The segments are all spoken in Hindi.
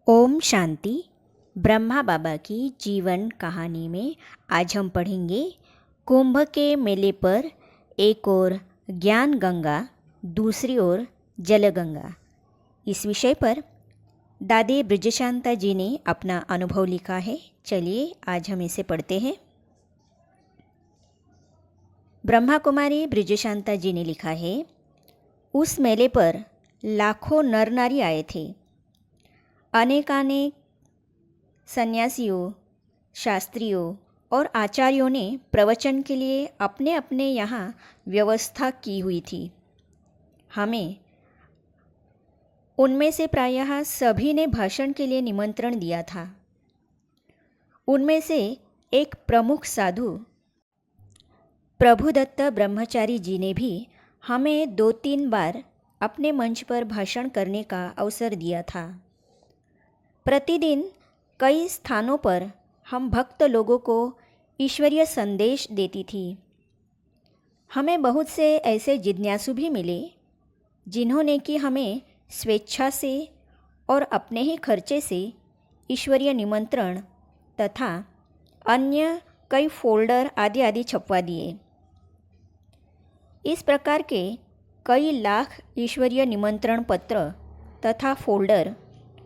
ओम शांति। ब्रह्मा बाबा की जीवन कहानी में आज हम पढ़ेंगे कुंभ के मेले पर एक ओर ज्ञान गंगा, दूसरी ओर जल गंगा। इस विषय पर दादी ब्रजशांता जी ने अपना अनुभव लिखा है। चलिए आज हम इसे पढ़ते हैं। ब्रह्मा कुमारी ब्रजशांता जी ने लिखा है, उस मेले पर लाखों नर नारी आए थे। अनेकानेक सन्यासियों, शास्त्रियों और आचार्यों ने प्रवचन के लिए अपने अपने यहाँ व्यवस्था की हुई थी। हमें उनमें से प्रायः सभी ने भाषण के लिए निमंत्रण दिया था। उनमें से एक प्रमुख साधु प्रभुदत्त ब्रह्मचारी जी ने भी हमें 2-3 बार अपने मंच पर भाषण करने का अवसर दिया था। प्रतिदिन कई स्थानों पर हम भक्त लोगों को ईश्वरीय संदेश देती थी। हमें बहुत से ऐसे जिज्ञासु भी मिले जिन्होंने कि हमें स्वेच्छा से और अपने ही खर्चे से ईश्वरीय निमंत्रण तथा अन्य कई फोल्डर आदि आदि छपवा दिए। इस प्रकार के कई लाख ईश्वरीय निमंत्रण पत्र तथा फोल्डर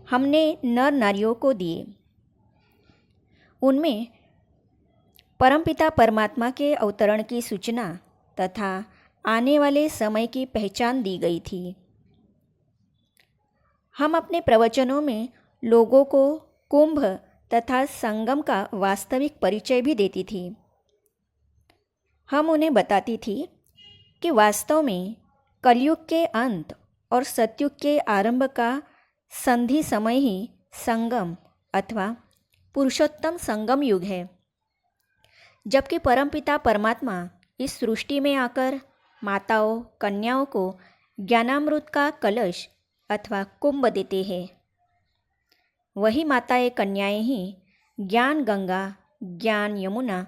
हमने नर नारियों को दिए। उनमें परमपिता परमात्मा के अवतरण की सूचना तथा आने वाले समय की पहचान दी गई थी। हम अपने प्रवचनों में लोगों को कुंभ तथा संगम का वास्तविक परिचय भी देती थी। हम उन्हें बताती थी कि वास्तव में कलयुग के अंत और सतयुग के आरंभ का संधि समय ही संगम अथवा पुरुषोत्तम संगम युग है, जबकि परमपिता परमात्मा इस सृष्टि में आकर माताओं कन्याओं को ज्ञानामृत का कलश अथवा कुंभ देते हैं। वही माताएं कन्याएं ही ज्ञान गंगा, ज्ञान यमुना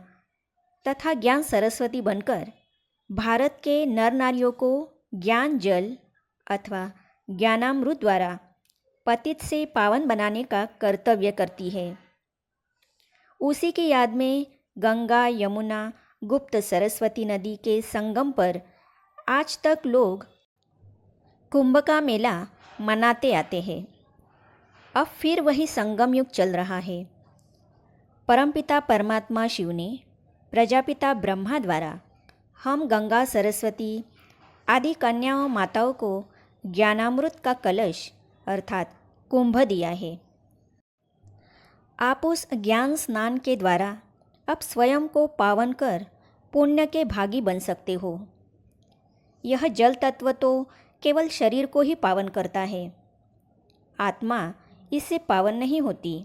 तथा ज्ञान सरस्वती बनकर भारत के नर नारियों को ज्ञान जल अथवा ज्ञानामृत द्वारा पतित से पावन बनाने का कर्तव्य करती है। उसी की याद में गंगा, यमुना, गुप्त सरस्वती नदी के संगम पर आज तक लोग कुंभ का मेला मनाते आते हैं। अब फिर वही संगम युग चल रहा है। परमपिता परमात्मा शिव ने प्रजापिता ब्रह्मा द्वारा हम गंगा, सरस्वती आदि कन्याओं माताओं को ज्ञानामृत का कलश अर्थात कुंभ दिया है। आप उस ज्ञान स्नान के द्वारा अब स्वयं को पावन कर पुण्य के भागी बन सकते हो। यह जल तत्व तो केवल शरीर को ही पावन करता है, आत्मा इससे पावन नहीं होती।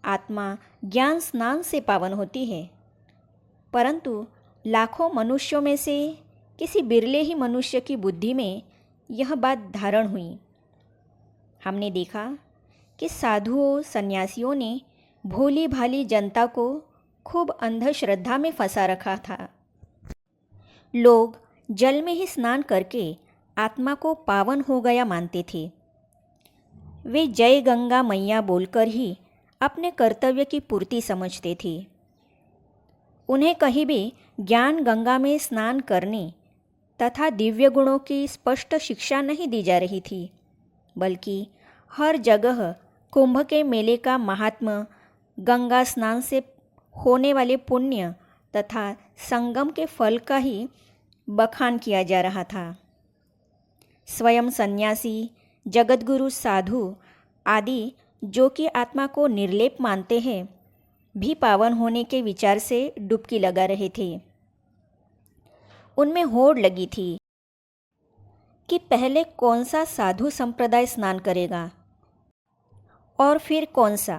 आत्मा ज्ञान स्नान से पावन होती है, परंतु लाखों मनुष्यों में से किसी बिरले ही मनुष्य की बुद्धि में यह बात धारण हुई। हमने देखा कि साधुओं सन्यासियों ने भोली भाली जनता को खूब अंधश्रद्धा में फंसा रखा था। लोग जल में ही स्नान करके आत्मा को पावन हो गया मानते थे। वे जय गंगा मैया बोलकर ही अपने कर्तव्य की पूर्ति समझते थे। उन्हें कहीं भी ज्ञान गंगा में स्नान करने तथा दिव्य गुणों की स्पष्ट शिक्षा नहीं दी जा रही थी, बल्कि हर जगह कुंभ के मेले का महात्म्य, गंगा स्नान से होने वाले पुण्य तथा संगम के फल का ही बखान किया जा रहा था। स्वयं सन्यासी, जगतगुरु, साधु आदि जो कि आत्मा को निर्लेप मानते हैं, भी पावन होने के विचार से डुबकी लगा रहे थे। उनमें होड़ लगी थी कि पहले कौन सा साधु संप्रदाय स्नान करेगा और फिर कौन सा।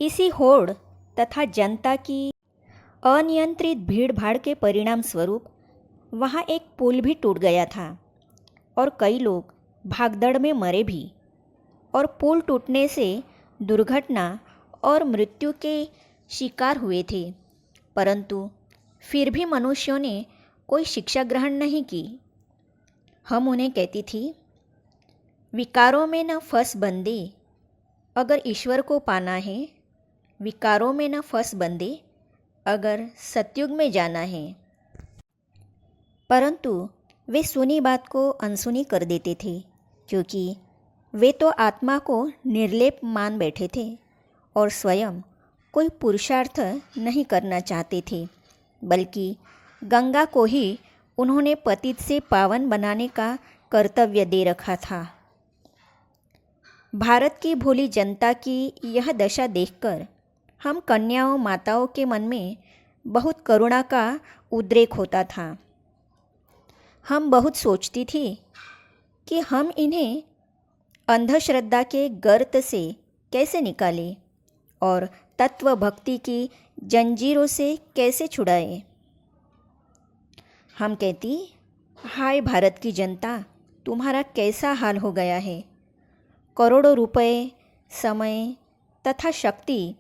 इसी होड़ तथा जनता की अनियंत्रित भीड़ भाड़ के परिणाम स्वरूप वहाँ एक पुल भी टूट गया था और कई लोग भागदड़ में मरे भी, और पुल टूटने से दुर्घटना और मृत्यु के शिकार हुए थे। परंतु फिर भी मनुष्यों ने कोई शिक्षा ग्रहण नहीं की। हम उन्हें कहती थी, विकारों में न फंस बंदे, अगर ईश्वर को पाना है, विकारों में न फंस बंदे, अगर सतयुग में जाना है। परंतु वे सुनी बात को अनसुनी कर देते थे, क्योंकि वे तो आत्मा को निर्लेप मान बैठे थे और स्वयं कोई पुरुषार्थ नहीं करना चाहते थे, बल्कि गंगा को ही उन्होंने पतित से पावन बनाने का कर्तव्य दे रखा था। भारत की भोली जनता की यह दशा देखकर हम कन्याओं माताओं के मन में बहुत करुणा का उद्रेक होता था। हम बहुत सोचती थी कि हम इन्हें अंधश्रद्धा के गर्त से कैसे निकालें और तत्व भक्ति की जंजीरों से कैसे छुड़ाएं। हम कहती, हाय भारत की जनता, तुम्हारा कैसा हाल हो गया है। करोड़ों रुपए, समय तथा शक्ति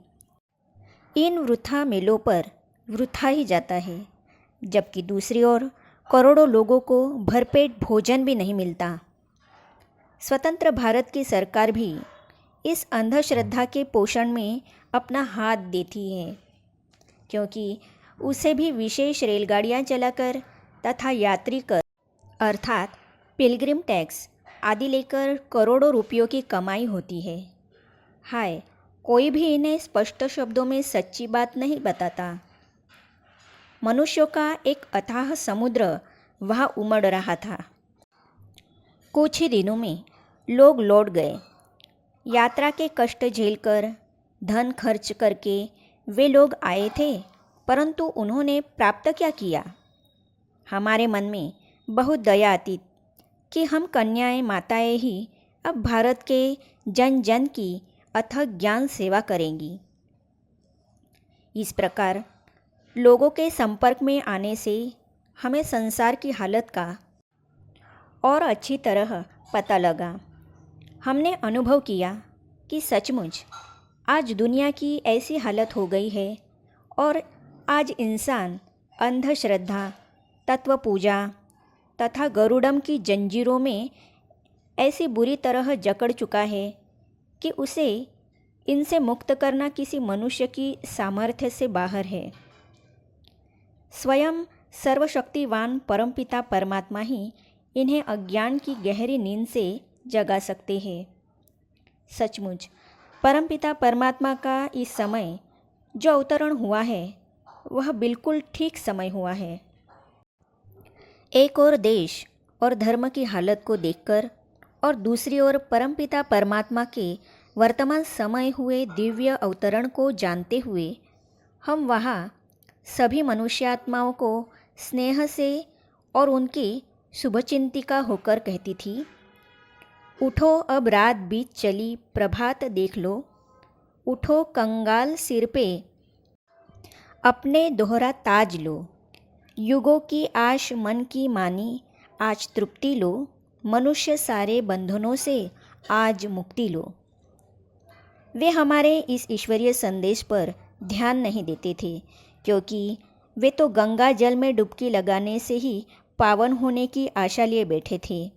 इन वृथा मेलों पर वृथा ही जाता है, जबकि दूसरी ओर करोड़ों लोगों को भरपेट भोजन भी नहीं मिलता। स्वतंत्र भारत की सरकार भी इस अंधश्रद्धा के पोषण में अपना हाथ देती है, क्योंकि उसे भी विशेष रेलगाड़ियां चलाकर तथा यात्री कर अर्थात पिलग्रिम टैक्स आदि लेकर करोड़ों रुपयों की कमाई होती है। हाय, कोई भी इन्हें स्पष्ट शब्दों में सच्ची बात नहीं बताता। मनुष्यों का एक अथाह समुद्र वहाँ उमड़ रहा था। कुछ ही दिनों में लोग लौट गए। यात्रा के कष्ट झेलकर, धन खर्च करके वे लोग आए थे, परंतु उन्होंने प्राप्त क्या किया? हमारे मन में बहुत दया आती कि हम कन्याएं माताएं ही अब भारत के जन जन की अथक ज्ञान सेवा करेंगी। इस प्रकार लोगों के संपर्क में आने से हमें संसार की हालत का और अच्छी तरह पता लगा। हमने अनुभव किया कि सचमुच आज दुनिया की ऐसी हालत हो गई है और आज इंसान अंधश्रद्धा, तत्व पूजा तथा गरुड़म की जंजीरों में ऐसी बुरी तरह जकड़ चुका है कि उसे इनसे मुक्त करना किसी मनुष्य की सामर्थ्य से बाहर है। स्वयं सर्वशक्तिवान परमपिता परमात्मा ही इन्हें अज्ञान की गहरी नींद से जगा सकते हैं। सचमुच परमपिता परमात्मा का इस समय जो अवतरण हुआ है वह बिल्कुल ठीक समय हुआ है। एक ओर देश और धर्म की हालत को देखकर और दूसरी ओर परमपिता परमात्मा के वर्तमान समय हुए दिव्य अवतरण को जानते हुए हम वहाँ सभी मनुष्यात्माओं को स्नेह से और उनकी शुभचिंतिका होकर कहती थी, उठो अब रात बीत चली प्रभात देख लो, उठो कंगाल सिर पे अपने दोहरा ताज लो, युगों की आश मन की मानी आज तृप्ति लो, मनुष्य सारे बंधनों से आज मुक्ति लो। वे हमारे इस ईश्वरीय संदेश पर ध्यान नहीं देते थे, क्योंकि वे तो गंगा जल में डुबकी लगाने से ही पावन होने की आशा लिए बैठे थे।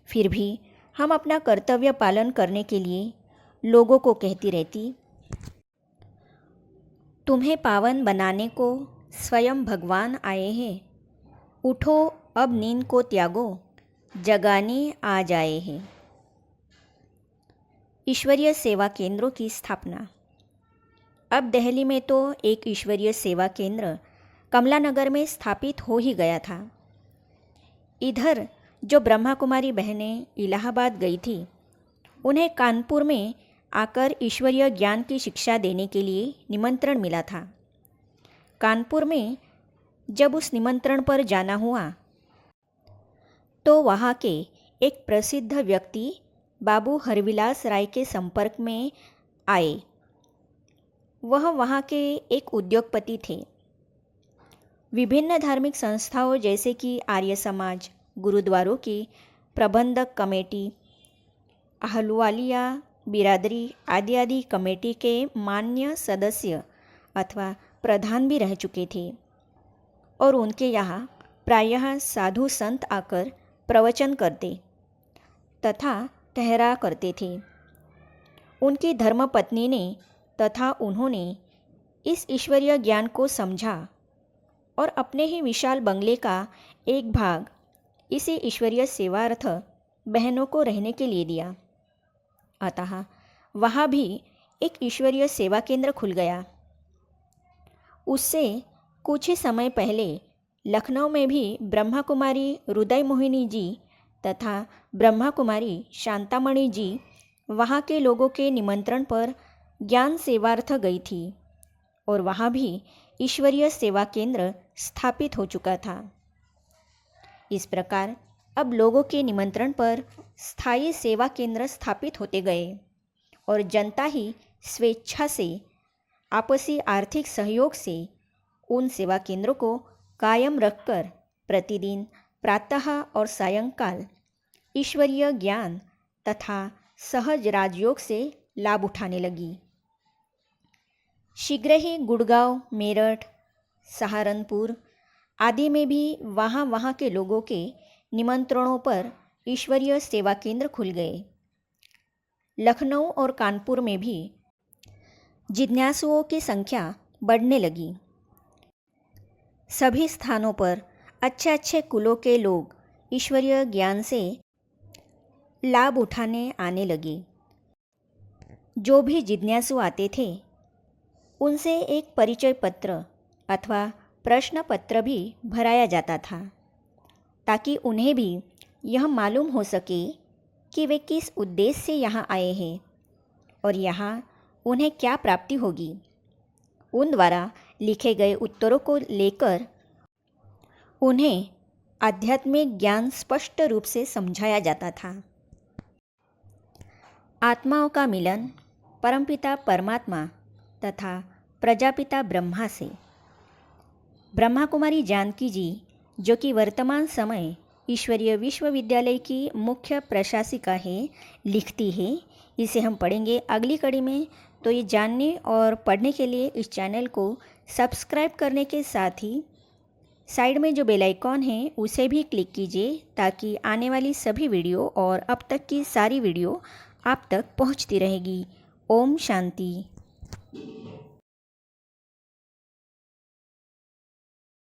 फिर भी हम अपना कर्तव्य पालन करने के लिए लोगों को कहती रहती, तुम्हें पावन बनाने को स्वयं भगवान आए हैं, उठो अब नींद को त्यागो, जगाने आ जाए हैं। ईश्वरीय सेवा केंद्रों की स्थापना। अब दिल्ली में तो एक ईश्वरीय सेवा केंद्र कमलानगर में स्थापित हो ही गया था। इधर जो ब्रह्मा कुमारी बहनें इलाहाबाद गई थी, उन्हें कानपुर में आकर ईश्वरीय ज्ञान की शिक्षा देने के लिए निमंत्रण मिला था। कानपुर में जब उस निमंत्रण पर जाना हुआ तो वहाँ के एक प्रसिद्ध व्यक्ति बाबू हरविलास राय के संपर्क में आए। वह वहाँ के एक उद्योगपति थे। विभिन्न धार्मिक संस्थाओं जैसे कि आर्य समाज, गुरुद्वारों की प्रबंधक कमेटी, अहलुवालिया बिरादरी आदि आदि कमेटी के मान्य सदस्य अथवा प्रधान भी रह चुके थे और उनके यहाँ प्रायः साधु संत आकर प्रवचन करते तथा ठहरा करते थे। उनकी धर्मपत्नी ने तथा उन्होंने इस ईश्वरीय ज्ञान को समझा और अपने ही विशाल बंगले का एक भाग इसी ईश्वरीय सेवार्थ बहनों को रहने के लिए दिया। अतः वहाँ भी एक ईश्वरीय सेवा केंद्र खुल गया। उससे कुछ ही समय पहले लखनऊ में भी ब्रह्मा कुमारी हृदय मोहिनी जी तथा ब्रह्मा कुमारी शांतामणि जी वहाँ के लोगों के निमंत्रण पर ज्ञान सेवार्थ गई थी और वहाँ भी ईश्वरीय सेवा केंद्र स्थापित हो चुका था। इस प्रकार अब लोगों के निमंत्रण पर स्थायी सेवा केंद्र स्थापित होते गए और जनता ही स्वेच्छा से आपसी आर्थिक सहयोग से उन सेवा केंद्रों को कायम रखकर प्रतिदिन प्रातः और सायंकाल ईश्वरीय ज्ञान तथा सहज राजयोग से लाभ उठाने लगी। शीघ्र ही गुड़गांव, मेरठ, सहारनपुर आदि में भी वहाँ के लोगों के निमंत्रणों पर ईश्वरीय सेवा केंद्र खुल गए। लखनऊ और कानपुर में भी जिज्ञासुओं की संख्या बढ़ने लगी। सभी स्थानों पर अच्छे अच्छे कुलों के लोग ईश्वरीय ज्ञान से लाभ उठाने आने लगे। जो भी जिज्ञासु आते थे उनसे एक परिचय पत्र अथवा प्रश्न पत्र भी भराया जाता था ताकि उन्हें भी यह मालूम हो सके कि वे किस उद्देश्य से यहाँ आए हैं और यहाँ उन्हें क्या प्राप्ति होगी। उन द्वारा लिखे गए उत्तरों को लेकर उन्हें आध्यात्मिक ज्ञान स्पष्ट रूप से समझाया जाता था। आत्माओं का मिलन परमपिता परमात्मा तथा प्रजापिता ब्रह्मा से। ब्रह्मा कुमारी जानकी जी, जो कि वर्तमान समय ईश्वरीय विश्वविद्यालय की मुख्य प्रशासिका है, लिखती है। इसे हम पढ़ेंगे अगली कड़ी में। तो ये जानने और पढ़ने के लिए इस चैनल को सब्सक्राइब करने के साथ ही साइड में जो बेल आइकॉन है उसे भी क्लिक कीजिए ताकि आने वाली सभी वीडियो और अब तक की सारी वीडियो आप तक पहुंचती रहेगी। ओम शांति।